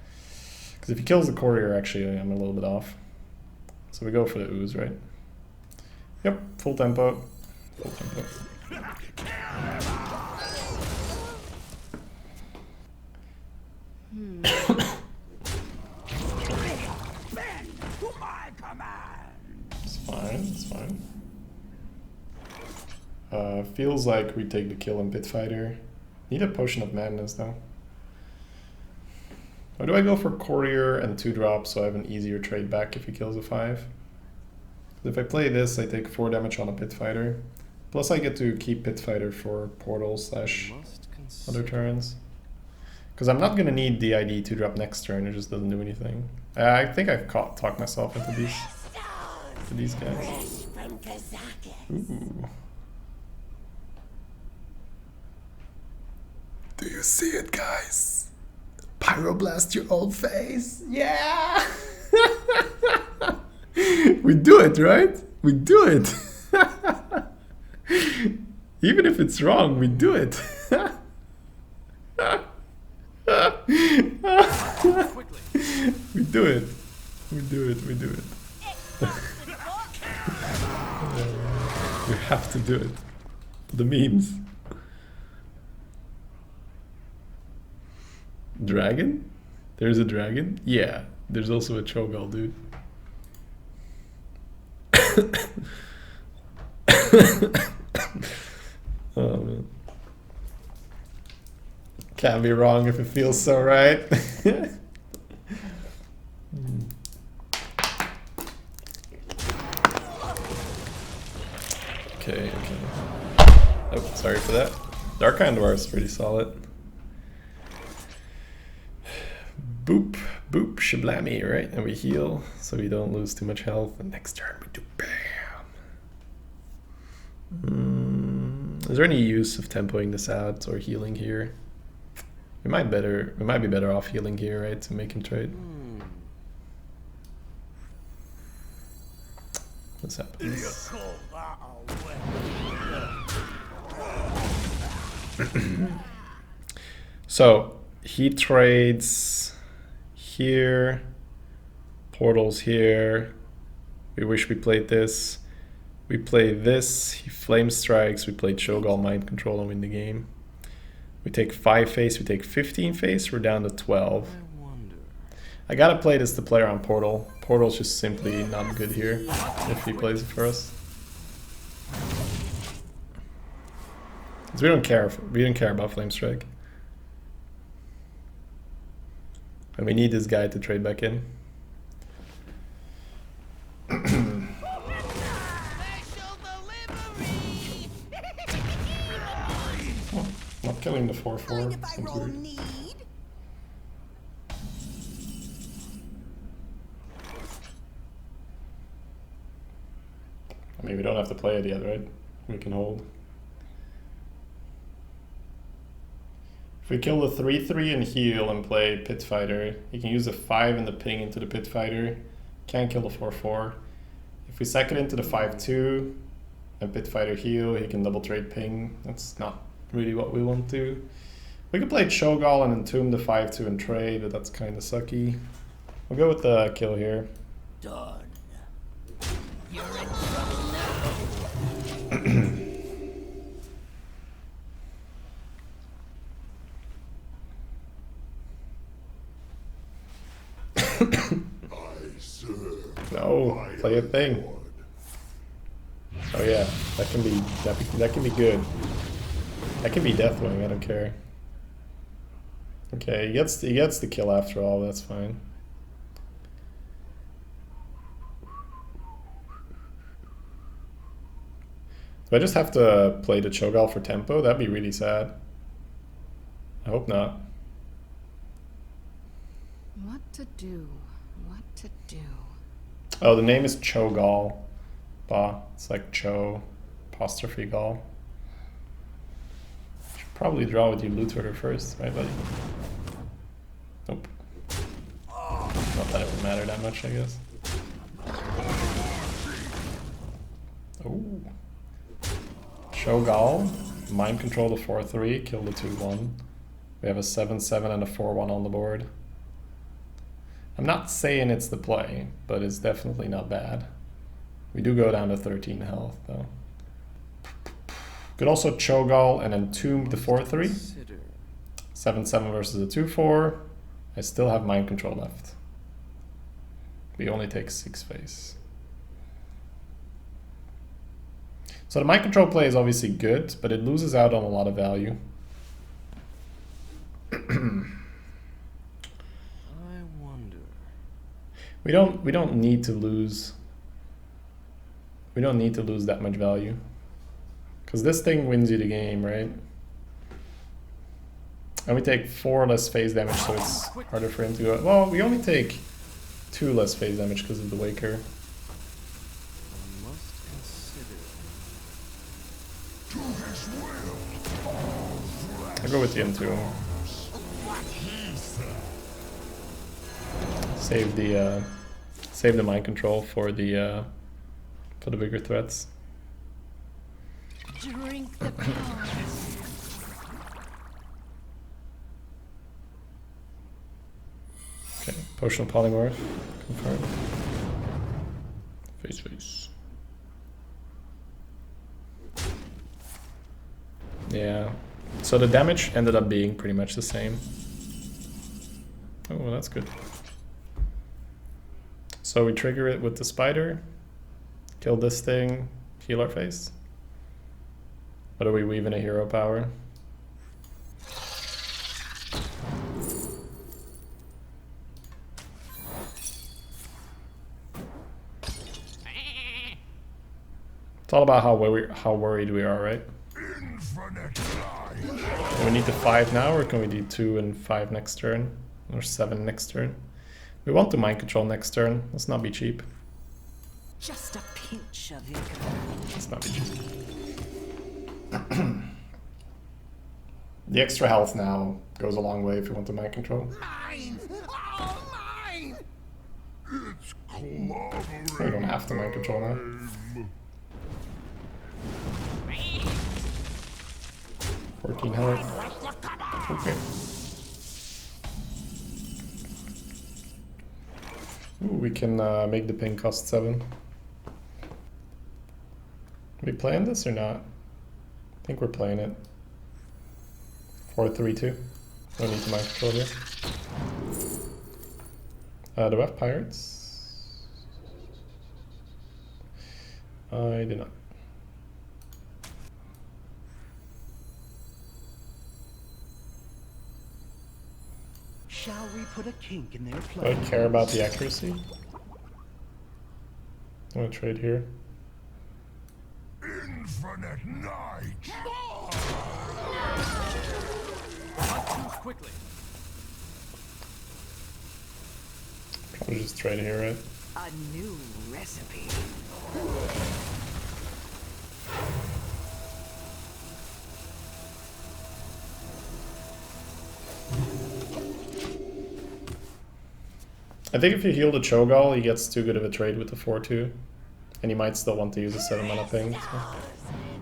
Because if he kills the Courier, actually, I'm a little bit off. So we go for the Ooze, right? Yep, full tempo. Full tempo. It's fine, it's fine. Feels like we take the kill in Pit Fighter. Need a Potion of Madness though. Or do I go for Courier and 2-drop so I have an easier trade back if he kills a 5? If I play this, I take 4 damage on a Pit Fighter. Plus I get to keep Pit Fighter for Portal / other turns. Because I'm not going to need DID 2-drop next turn, it just doesn't do anything. I think I've talked myself into these guys. Ooh. Do you see it, guys? Pyroblast your old face. Yeah! We do it, right? We do it. Even if it's wrong, we do it. We do it. We do it. We do it. We have to do it. The memes. Dragon? There's a dragon? Yeah. There's also a Cho'Gall, dude. Oh man. Can't be wrong if it feels so right. Okay, okay. Oh, sorry for that. Dark Dwarf is pretty solid. Boop, boop, shablammy, right? And we heal, so we don't lose too much health. And next turn we do bam. Is there any use of tempoing this out or healing here? We might be better off healing here, right, to make him trade. What's happening? So he trades here, portals here. We wish we played this. We play this, he flame strikes, we play Cho'Gall mind control and win the game. We take 5 face, we take 15 face, we're down to 12. I gotta play this to play around Portal. Portal's just simply not good here if he plays it for us. Because we don't care about Flame Strike. And we need this guy to trade back in. Oh, not killing the 4/4 seems weird. I mean, we don't have to play it yet, right? We can hold. If we kill the 3/3 and heal and play Pit Fighter, he can use the 5 and the ping into the Pit Fighter. Can't kill the 4/4. If we sack it into the 5/2 And Pit Fighter heal, he can double trade ping. That's not really what we want to. We could play Cho'Gall and Entomb the 5-2 and trade, but that's kind of sucky. We'll go with the kill here. Done. You're in trouble now. No, play a thing. Oh yeah, that can be good. That can be Deathwing, I don't care. Okay, he gets the kill after all, that's fine. Do I just have to play the Cho'Gall for tempo? That'd be really sad. I hope not. What to do? What to do? Oh, the name is Cho'Gall. Bah, it's like Cho apostrophe Gall. Should probably draw with you loot order first, right, buddy? Nope. Not that it would matter that much, I guess. Oh. Cho'Gall, mind control the 4-3, kill the 2-1. We have a 7-7 and a 4-1 on the board. I'm not saying it's the play, but it's definitely not bad. We do go down to 13 health, though. Could also Cho'Gall and Entomb the 4-3. 7-7 versus a 2-4. I still have mind control left. We only take 6 face. So the mind control play is obviously good, but it loses out on a lot of value. I wonder. We don't need to lose. We don't need to lose that much value. Because this thing wins you the game, right? And we take 4 less phase damage, so it's harder for him to go. Well, we only take 2 less phase damage because of the Waker. I must consider. I'll go with the Entomb. Save the mind control for the bigger threats. Drink the power. Okay, potion of polymorph, confirm. Face. Yeah, so the damage ended up being pretty much the same. Oh, well, that's good. So we trigger it with the spider, kill this thing, heal our face. What are we weaving a hero power? It's all about how worried we are, right? Do we need to 5 now, or can we do 2 and 5 next turn? Or 7 next turn? We want to mind control next turn. Let's not be cheap. Just a pinch of it. Let's not be cheap. The extra health now goes a long way if you want to mind control. Mine! Oh, mine! It's clobbering. We don't have to mind control now. 14 health. Okay. Ooh, we can make the ping cost 7. Are we playing this or not? I think we're playing it. 4-3-2. No need to mind control here. Do we have pirates? I do not. Shall we put a kink in their Do play? I care about the accuracy? I'm gonna trade here. Infinite night. Choose quickly. Probably just trade here, right? A new recipe. I think if you heal the Cho'Gall, he gets too good of a trade with the 4-2. And he might still want to use a 7 mana ping. So.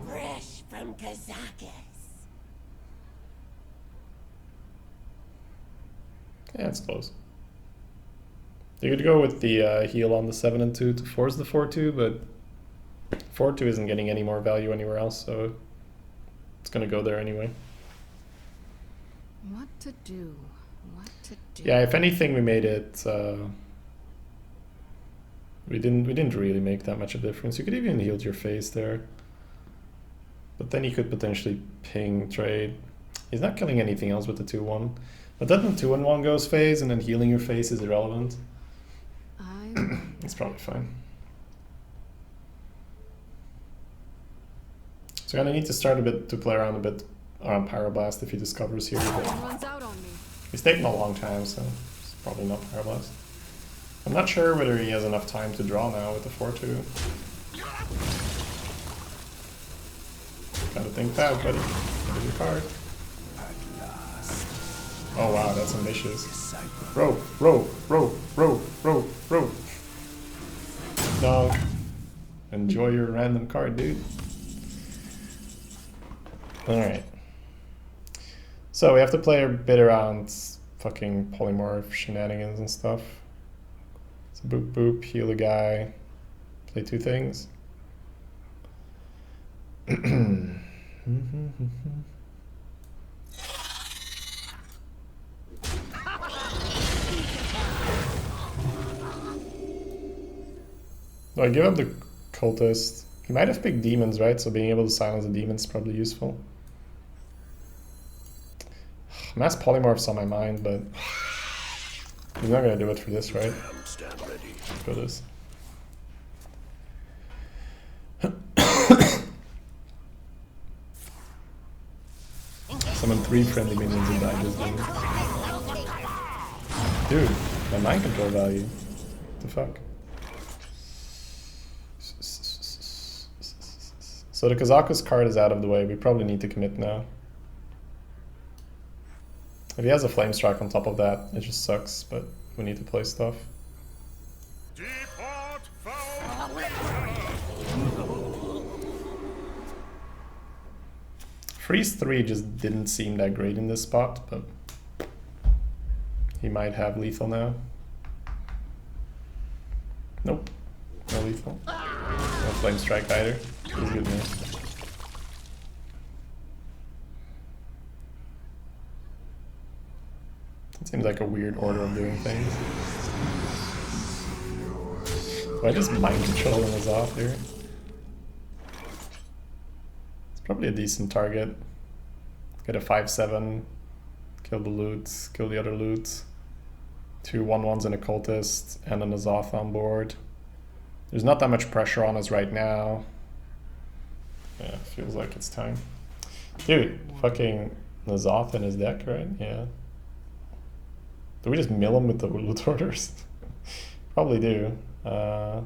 Fresh from Kazakis. Yeah, it's close. You could go with the heal on the 7 and 2 to force the 4-2, but 4-2 isn't getting any more value anywhere else, so it's gonna go there anyway. What to do? What to do? Yeah, if anything, we made it. We didn't really make that much of a difference. You could even healed your face there, but then you could potentially ping trade. He's not killing anything else with the 2-1, but then the 2-1 goes phase, and then healing your face is irrelevant. It's probably fine. So I'm gonna need to start a bit to play around a bit around Pyroblast if he discovers here. But Runs out on me. he's taking a long time, so it's probably not Pyroblast. I'm not sure whether he has enough time to draw now with the 4-2. Gotta think fast, buddy. Get your card. Oh wow, that's ambitious. Row, row, row, row, row, row. No. Enjoy your random card, dude. Alright. So we have to play a bit around fucking polymorph shenanigans and stuff. So boop boop, heal a guy, play 2 things. Do I give up the cultist? He might have picked demons, right? So being able to silence the demons is probably useful. Mass polymorph's on my mind, but he's not gonna do it for this, right? Stand ready. Let's go this. Summon 3 friendly minions and die this game. Dude, my mind control value. What the fuck? So the Kazakus card is out of the way. We probably need to commit now. If he has a Flame Strike on top of that, it just sucks, but we need to play stuff. Depart foul Freeze 3 just didn't seem that great in this spot, but he might have lethal now. Nope, no lethal. No Flame Strike either. He's good news. It seems like a weird order of doing things. So I just mind control him as off here. It's probably a decent target. Get a 5-7, kill the loot, kill the other loot. 2 1-1s and a cultist, and an Azoth on board. There's not that much pressure on us right now. Yeah, feels like it's time. Dude, fucking Azoth in his deck, right? Yeah. Do we just mill him with the loot orders? Probably do. Do I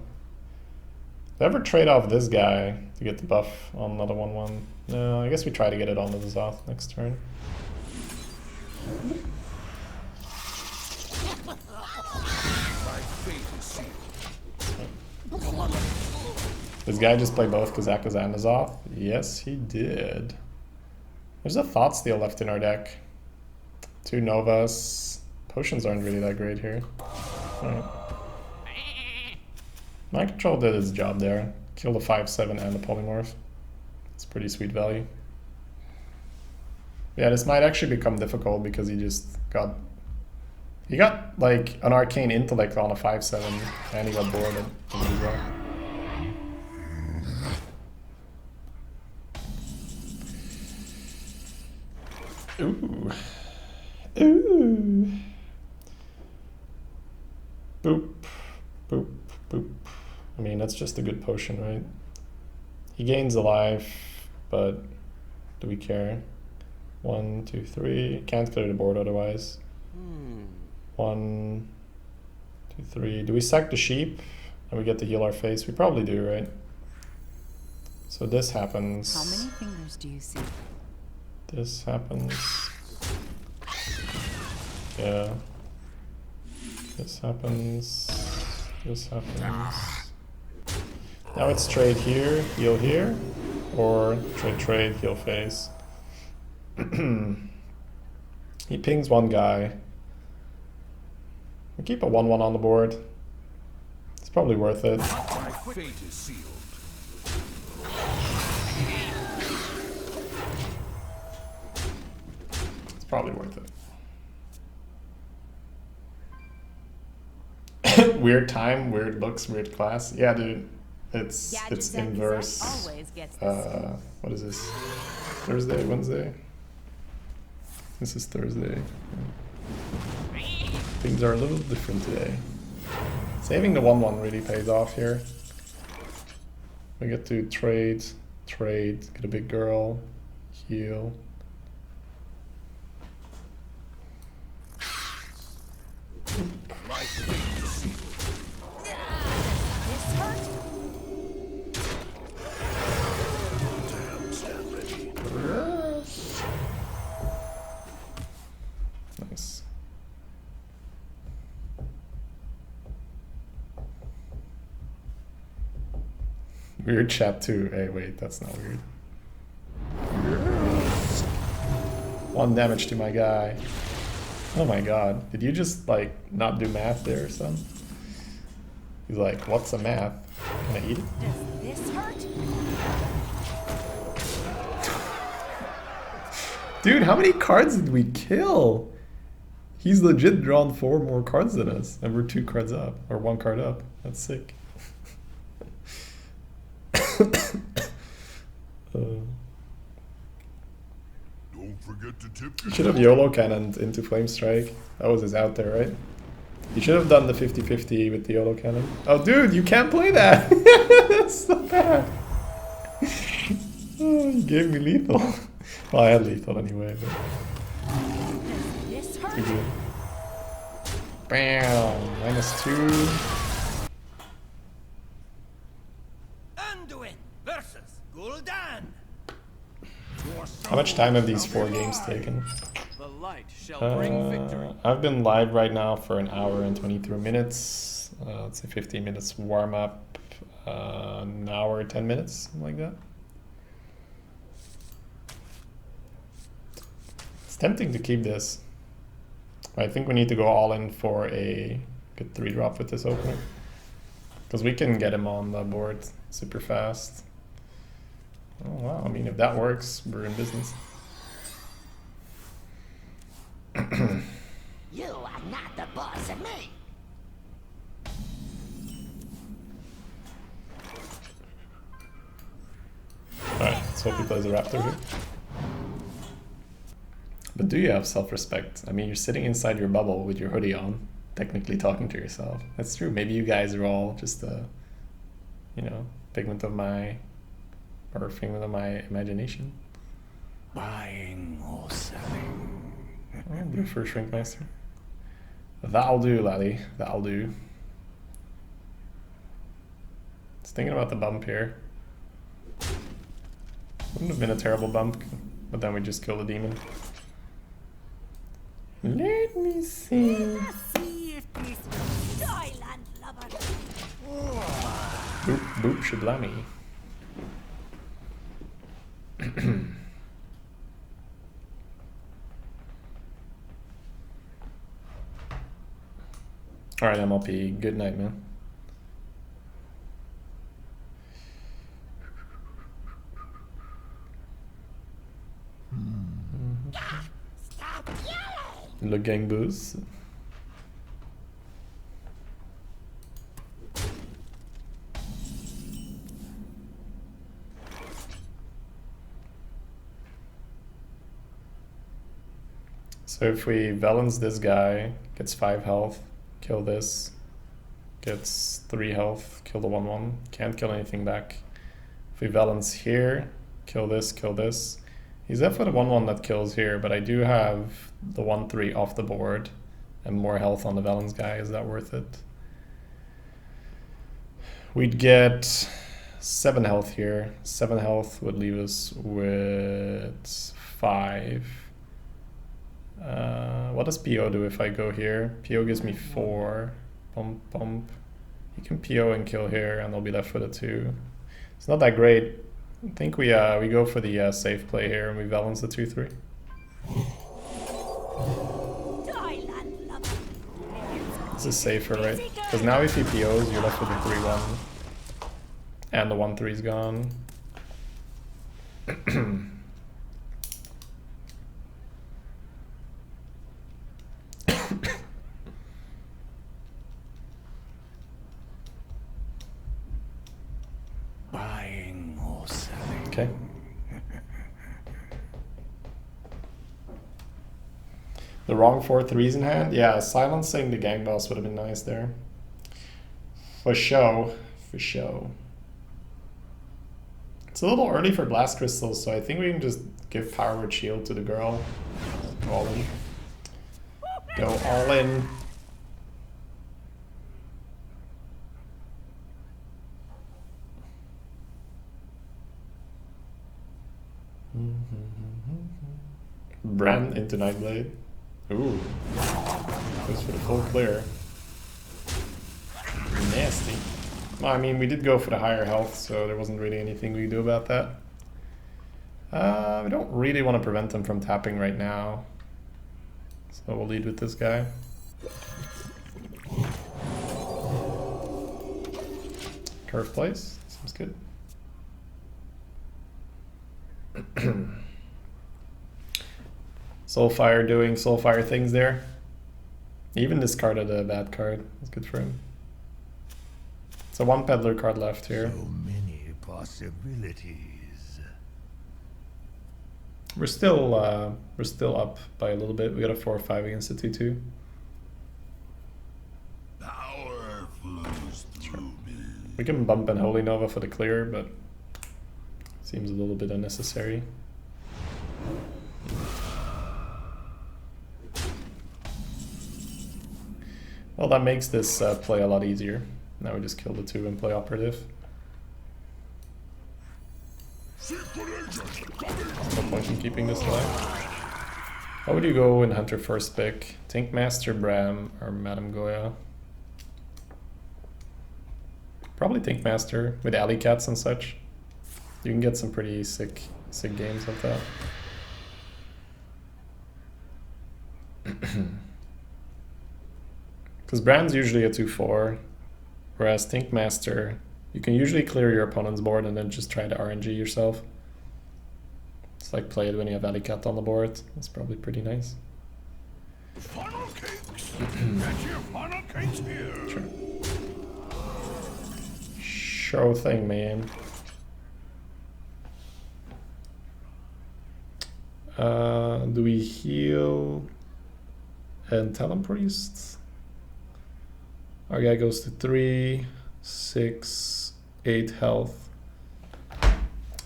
ever trade off this guy to get the buff on another 1-1? No, I guess we try to get it on the Azoth next turn. This guy just play both Kazakas and Azoth? Yes, he did. There's a Thought Steal left in our deck. 2 Novas. Potions aren't really that great here. Alright. Mind Control did its job there. Killed the 5-7 and the Polymorph. It's pretty sweet value. Yeah, this might actually become difficult because he just got... He got, like, an Arcane Intellect on a 5-7 and he got bored and he got... Ooh. Ooh. Boop. Boop. Boop. I mean, that's just a good potion, right? He gains a life, but do we care? 1, 2, 3. Can't clear the board otherwise. 1, 2, 3. Do we sack the sheep and we get to heal our face? We probably do, right? So this happens. How many fingers do you see? This happens. Yeah. This happens. This happens. Now it's trade here, heal here, or trade, heal face. He pings one guy. We keep a 1/1 on the board. It's probably worth it. My fate is sealed. It's probably worth it. Weird time, weird looks, weird class. Yeah, dude. It's inverse. Always gets this. What is this? Thursday, Wednesday? This is Thursday. Things are a little different today. Saving the 1/1 really pays off here. We get to trade, get a big girl, heal. My fate is sealed. This hurt? Damn, stand ready. Nice. Weird chat too. Hey, wait, that's not weird. 1 damage to my guy. Oh my god. Did you just, like, not do math there or something? He's like, what's the math? Can I eat it? Does this hurt? Dude, how many cards did we kill? He's legit drawn 4 more cards than us, and we're 2 cards up, or 1 card up. That's sick. Don't forget to tip He should have YOLO cannoned into Flame Strike. That was his out there, right? You should have done the 50-50 with the YOLO cannon. Oh, dude, you can't play that! That's so bad! Oh, you gave me lethal. Well, I had lethal anyway, but... This pretty hurt? good. Bam! -2. Anduin versus Gul'dan. How much time have these 4 games taken? The light shall bring victory. I've been live right now for 1 hour and 23 minutes. Let's say 15 minutes warm up, 1 hour, 10 minutes, something like that. It's tempting to keep this. I think we need to go all in for a good 3-drop with this opener. Because we can get him on the board super fast. Oh wow, I mean if that works, we're in business. You are not the boss of me. Alright, let's hope he plays a raptor here. But do you have self-respect? I mean, you're sitting inside your bubble with your hoodie on, technically talking to yourself. That's true. Maybe you guys are all just a, you know, figment of my imagination. Buying or selling. I'll do it for Shrinkmaster. That'll do, laddie. That'll do. Just thinking about the bump here. Wouldn't have been a terrible bump, but then we just kill the demon. Let me see. Let's see if this Soyland lover. Boop, boop, shablami. Alright, MLP. Good night, man. Stop yelling! Le gang boost. So if we balance this guy, gets 5 health, kill this, gets 3 health, kill the 1/1, can't kill anything back. If we balance here, kill this, kill this. He's up for the 1/1 that kills here, but I do have the 1/3 off the board and more health on the balance guy. Is that worth it? We'd get 7 health here. 7 health would leave us with 5. What does PO do if I go here? PO gives me 4. Bump, bump. You can PO and kill here, and they'll be left with a 2. It's not that great. I think we go for the safe play here, and we balance the 2-3. This is safer, right? Because now if he POs, you're left with the 3-1. And the 1-3's gone. Buying or selling. Okay. The wrong 4-3s in hand? Yeah, silencing the gang boss would have been nice there. For show. For show. It's a little early for blast crystals, so I think we can just give power with shield to the girl. Go all in. Go all in. Brand into Nightblade. Ooh. Goes for the full clear. Nasty. Well, I mean, we did go for the higher health, so there wasn't really anything we could do about that. We don't really want to prevent them from tapping right now. So we'll lead with this guy. Curve place. Seems good. Soulfire doing Soulfire things there. Even discarded a bad card. That's good for him. So 1 peddler card left here. So many possibilities. We're still up by a little bit. We got a 4-5 against the 2-2. Power flows through me. We can bump and Holy Nova for the clear, but seems a little bit unnecessary. Well, that makes this play a lot easier. Now we just kill the 2 and play operative. No point in keeping this alive. How would you go in Hunter first pick? Tinkmaster, Bram, or Madame Goya? Probably Tinkmaster with alley cats and such. You can get some pretty sick games like that. Because Brand's usually a 2-4, whereas Tinkmaster, you can usually clear your opponent's board and then just try to RNG yourself. It's like play it when you have alley cat on the board. That's probably pretty nice. Funnel cakes. Get your funnel cakes here. Sure. Sure thing, man. Do we heal and Talon Priest? Our guy goes to 3, 6, 8 health.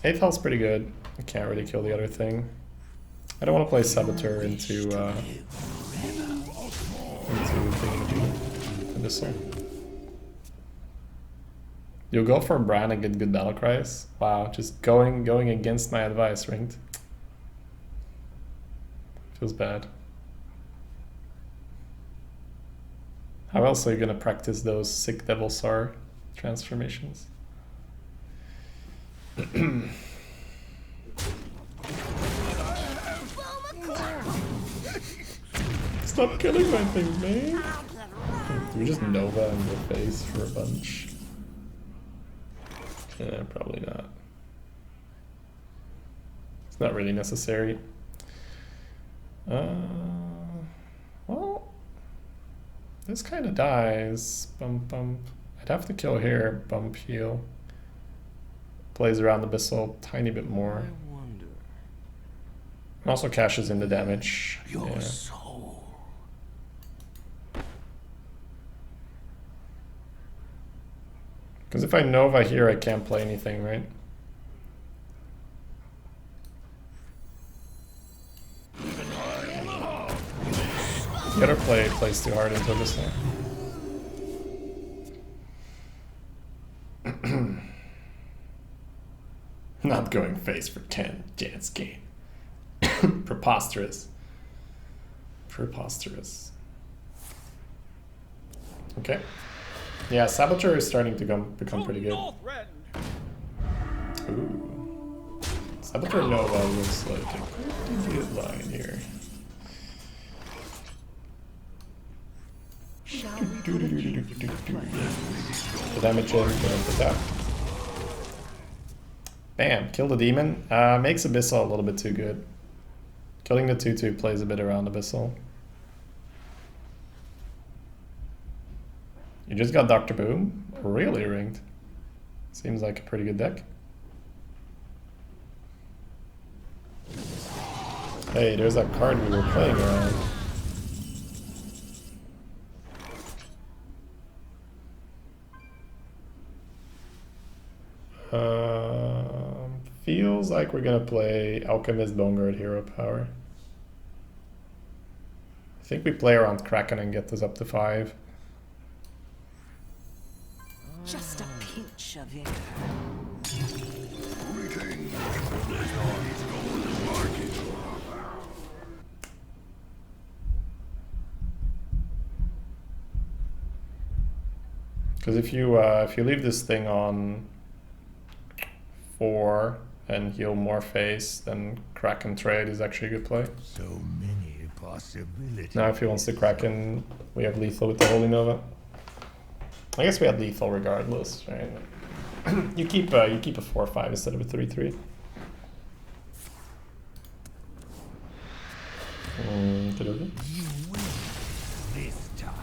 8 health's pretty good. I can't really kill the other thing. I don't want to play Saboteur into this one. You'll go for Bran and get good battle cries? Wow, just going against my advice, Ringed. Feels bad. How else are you gonna practice those sick Devil Sar transformations? Stop killing my things, man! Do we just Nova in the face for a bunch? Yeah, probably not. It's not really necessary. Well, this kind of dies. Bump, bump. I'd have to kill here. Bump, heal. Plays around the Abyssal a tiny bit more. I wonder. And also cashes in the damage. Your Yeah. soul. Because if I Nova here, I can't play anything, right? The other play plays too hard into this one. Not going face for 10 chance game. Preposterous. Preposterous. Okay. Yeah, Saboteur is starting to become pretty good. Northrend. Ooh. Saboteur Nova looks like a pretty good line here. Shall we put a king in play? The damage in, put him to tap. Bam, kill the demon. Makes Abyssal a little bit too good. Killing the 2/2 plays a bit around Abyssal. You just got Dr. Boom? Really ringed. Seems like a pretty good deck. Hey, there's that card we were playing around. Feels like we're gonna play Alchemist Bonegard Hero Power. I think we play around Kraken and get this up to 5. Just a pinch of it. Greetings. There's always going to market. Because if you leave this thing on 4 and heal more face, then Kraken trade is actually a good play. So many possibilities. Now if he wants to Kraken, we have lethal with the Holy Nova. I guess we had lethal regardless, right? you keep a 4/5 instead of a 3/3. You win this time.